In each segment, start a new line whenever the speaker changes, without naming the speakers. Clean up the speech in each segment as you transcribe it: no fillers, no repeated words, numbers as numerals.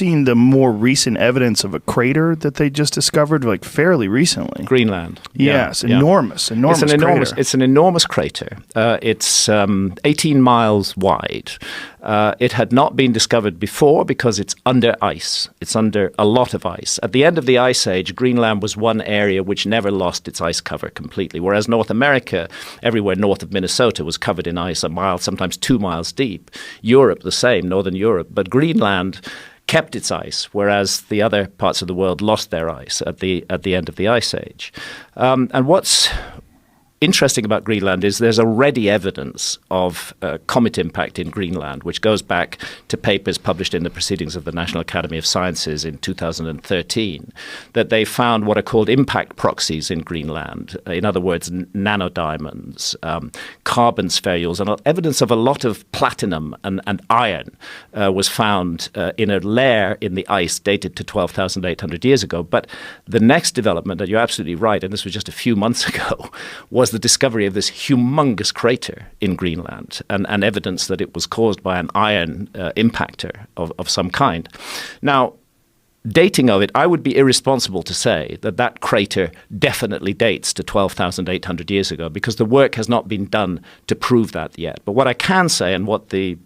seen the more recent evidence of a crater that they just discovered, like fairly recently.
Greenland.
Yes,
Yeah.
enormous crater.
It's an enormous crater. It's 18 miles wide. It had not been discovered before because it's under ice. It's under a lot of ice. At the end of the Ice Age, Greenland was one area which never lost its ice cover completely, whereas North America, everywhere north of Minnesota, was covered in ice a mile, sometimes 2 miles deep. Europe, the same, Northern Europe. But Greenland kept its ice, whereas the other parts of the world lost their ice at the end of the Ice Age. And what's interesting about Greenland is there's already evidence of comet impact in Greenland, which goes back to papers published in the Proceedings of the National Academy of Sciences in 2013, that they found what are called impact proxies in Greenland. In other words, nanodiamonds, carbon spherules, and evidence of a lot of platinum and iron was found in a layer in the ice dated to 12,800 years ago. But the next development, and you're absolutely right, and this was just a few months ago, was the discovery of this humongous crater in Greenland and evidence that it was caused by an iron impactor of some kind. Now, dating of it, I would be irresponsible to say that that crater definitely dates to 12,800 years ago because the work has not been done to prove that yet. But what I can say, and what the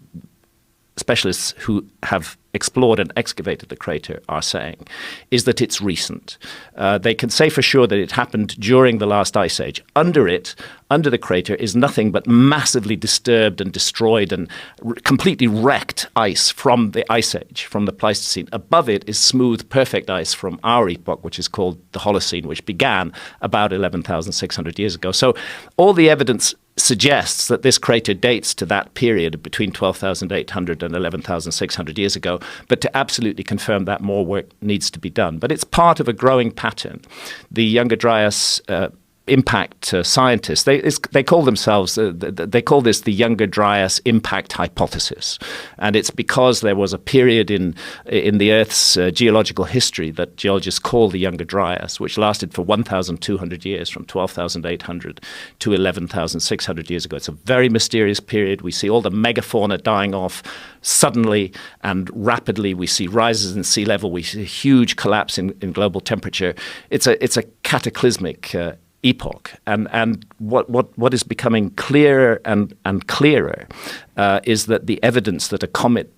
specialists who have explored and excavated the crater are saying, is that it's recent. They can say for sure that it happened during the last ice age. Under the crater, is nothing but massively disturbed and destroyed and completely wrecked ice from the ice age, from the Pleistocene. Above it is smooth, perfect ice from our epoch, which is called the Holocene, which began about 11,600 years ago. So all the evidence suggests that this crater dates to that period between 12,800 and 11,600 years ago. But to absolutely confirm that, more work needs to be done. But it's part of a growing pattern. The Younger Dryas impact scientists, they call themselves, they call this the Younger Dryas impact hypothesis. And it's because there was a period in the Earth's geological history that geologists call the Younger Dryas, which lasted for 1,200 years, from 12,800 to 11,600 years ago. It's a very mysterious period. We see all the megafauna dying off suddenly and rapidly. We see rises in sea level. We see a huge collapse in global temperature. It's a cataclysmic epoch, and what is becoming clearer and clearer is that the evidence that a comet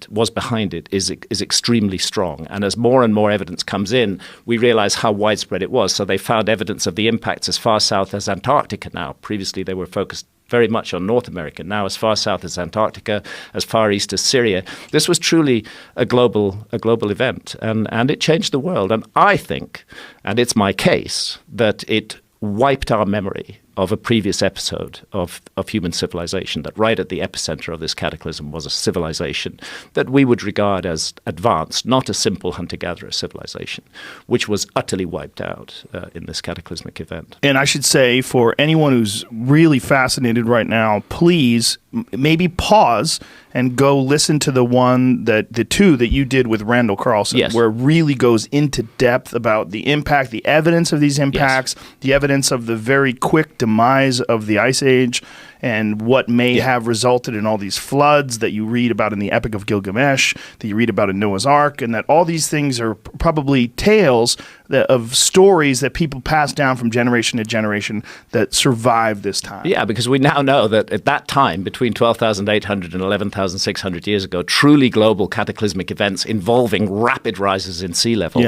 was behind it is extremely strong. And as more and more evidence comes in, we realize how widespread it was. So they found evidence of the impacts as far south as Antarctica now. Previously, they were focused very much on North America, now as far south as Antarctica, as far east as Syria. This was truly a global event, and it changed the world. And I think, and it's my case, that it wiped our memory of a previous episode of human civilization, that right at the epicenter of this cataclysm was a civilization that we would regard as advanced, not a simple hunter-gatherer civilization, which was utterly wiped out in this cataclysmic event.
And I should say, for anyone who's really fascinated right now, please maybe pause and go listen to the two that you did with Randall Carlson,
yes,
where it really goes into depth about the impact, the evidence of these impacts, yes, the evidence of the very quick demise of the Ice Age, and what may have resulted in all these floods that you read about in the Epic of Gilgamesh, that you read about in Noah's Ark, and that all these things are probably tales of stories that people pass down from generation to generation that survived this time.
Yeah, because we now know that at that time, between 12,800 and 11,600 years ago, truly global cataclysmic events involving rapid rises in sea level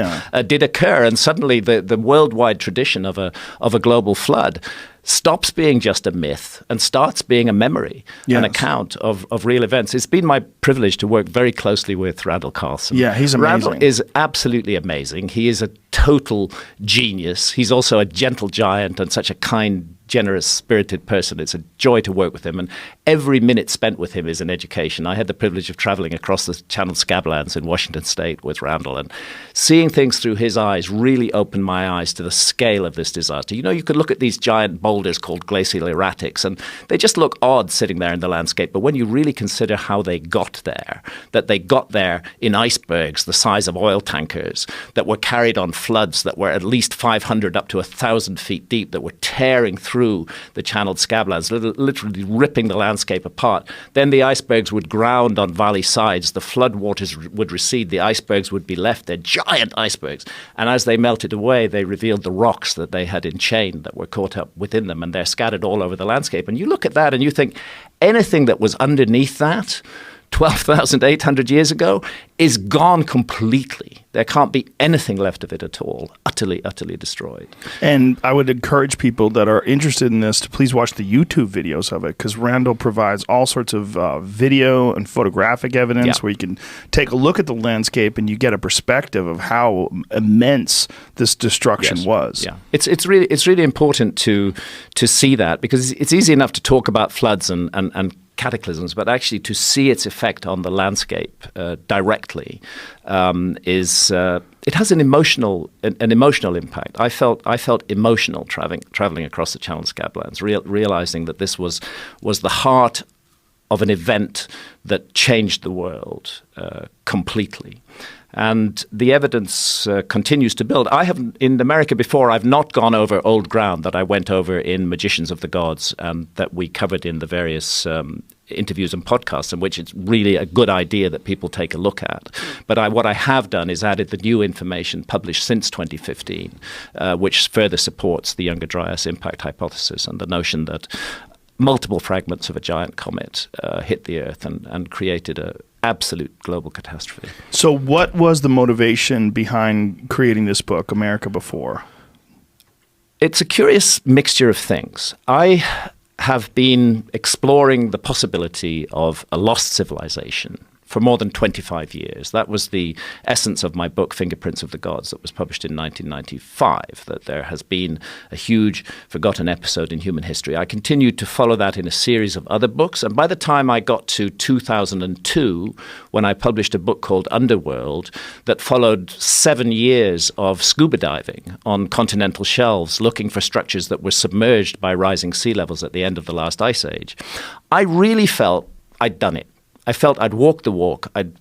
did occur, and suddenly the worldwide tradition of a global flood stops being just a myth and starts being a memory, an account of real events. It's been my privilege to work very closely with Randall Carlson.
Yeah, he's amazing.
Randall is absolutely amazing. He is a total genius. He's also a gentle giant and such a kind, generous, spirited person. It's a joy to work with him, and every minute spent with him is an education. I had the privilege of traveling across the Channel Scablands in Washington State with Randall, and seeing things through his eyes really opened my eyes to the scale of this disaster. You know, you could look at these giant boulders called glacial erratics, and they just look odd sitting there in the landscape. But when you really consider how they got there, that they got there in icebergs the size of oil tankers, that were carried on floods that were at least 500 up to 1,000 feet deep, that were tearing through through the channeled scablands, literally ripping the landscape apart. Then the icebergs would ground on valley sides. The floodwaters would recede. The icebergs would be left. They're giant icebergs. And as they melted away, they revealed the rocks that they had enchained that were caught up within them, and they're scattered all over the landscape. And you look at that and you think anything that was underneath that 12,800 years ago is gone completely. There can't be anything left of it at all. Utterly, utterly destroyed.
And I would encourage people that are interested in this to please watch the YouTube videos of it, because Randall provides all sorts of video and photographic evidence where you can take a look at the landscape and you get a perspective of how immense this destruction was.
Yeah, it's really important to see that, because it's easy enough to talk about floods and cataclysms, but actually to see its effect on the landscape directly it has an emotional impact. I felt emotional traveling across the channel scablands, realizing that this was the heart of an event that changed the world completely. And the evidence continues to build. I haven't, in America before, I've not gone over old ground that I went over in Magicians of the Gods and that we covered in the various interviews and podcasts, in which it's really a good idea that people take a look at. But what I have done is added the new information published since 2015, which further supports the Younger Dryas impact hypothesis and the notion that multiple fragments of a giant comet hit the Earth and created a absolute global catastrophe.
So what was the motivation behind creating this book, America Before?
It's a curious mixture of things. I have been exploring the possibility of a lost civilization for more than 25 years. That was the essence of my book, Fingerprints of the Gods, that was published in 1995, that there has been a huge forgotten episode in human history. I continued to follow that in a series of other books, and by the time I got to 2002, when I published a book called Underworld, that followed 7 years of scuba diving on continental shelves, looking for structures that were submerged by rising sea levels at the end of the last ice age, I really felt I'd done it. I felt I'd walked the walk. I'd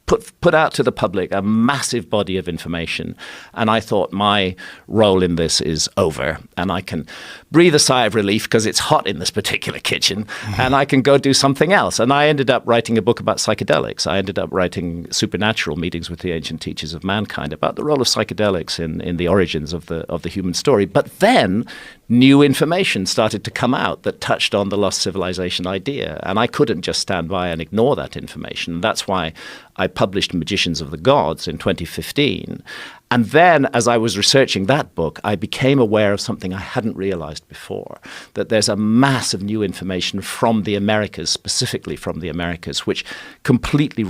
put out to the public a massive body of information, and I thought my role in this is over, and I can breathe a sigh of relief because it's hot in this particular kitchen, and I can go do something else. And I ended up writing a book about psychedelics. I ended up writing Supernatural: Meetings with the Ancient Teachers of Mankind, about the role of psychedelics in the origins of the human story. But then new information started to come out that touched on the lost civilization idea, and I couldn't just stand by and ignore that information. That's why I published Magicians of the Gods in 2015. And then, as I was researching that book, I became aware of something I hadn't realized before, that there's a mass of new information from the Americas, specifically from the Americas, which completely